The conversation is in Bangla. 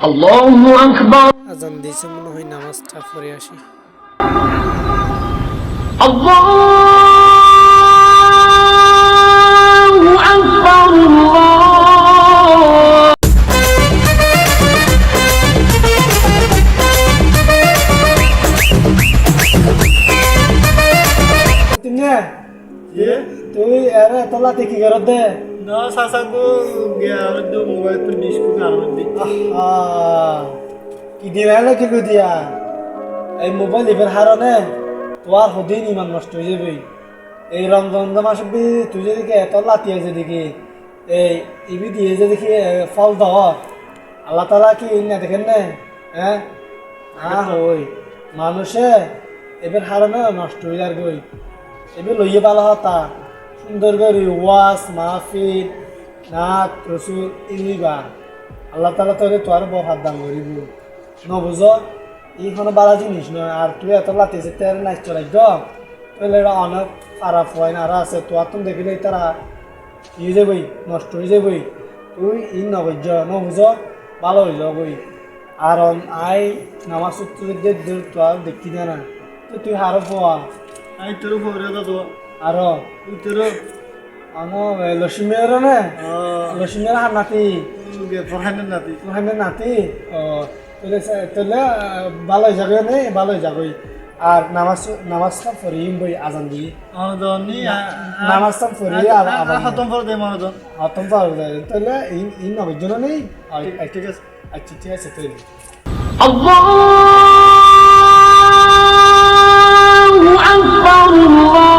আল্লাহু আকবার। আজান দিয়েছে মনে হয়, নামাজটা পড়ে আসি। আল্লাহু আকবার। তুই আরে তোলাতে কি করত দে না সাসাকো গিয়ার দো মোবাইল তো ডিসকো কারণ দি কি দিলালে কি দিয়া এই মোবাইল এবার হারনে তোর হদিন ইমান নষ্ট হয়ে যাবে। এই রমজান মাস তুই যদি এত লাতি আছে দেখি এই ইবি দিয়ে যে দেখি ফল দাও আল্লাহ তালা কি না দেখেন না? হ্যাঁ হই মানুষে এবার হারনে নষ্ট হয়ে যার গই। এবার লইয়ে ভালো হতা সুন্দর করে ওয়াজ মাহফিল নাচ রসুল ইলিবা আল্লাহ তালা তোরে তোর বড় হাত দান করিব নবুঝ এইখানে বালা জিনিস নয়। আর তুই এত লাতিছে তের নাচ চলাইছ তাহলে এটা অনেক খারাপ হয় না। আর আছে তোর তুমি দেখিলে তারা ইয়ে যাবই নষ্ট হয়ে যাবই। তুই ই নবুঝ নবুঝ ভালো হয়ে যাবই। আর আই নামাজ সূত্রে তোর দেখি না তো তুই হারো পোয়া আই তোর ফরে দাও আর তুই তোর লক্ষ্মীর না লক্ষ্মীর হার নাতি গে পড়ানে নাতি ওখানে নাতি তাহলে ভালোই যাবে নেই ভালোই যাবই। আর নামাজটা ফরিম বই আজান দিয়ে অনুদনি নামাজটা ফরি খতম করে দে মনোদন হতম পারবে তাহলে এই নবের জন্য নেই। ঠিক আছে আচ্ছা ঠিক আছে তাহলে আল্লাহু আকবার।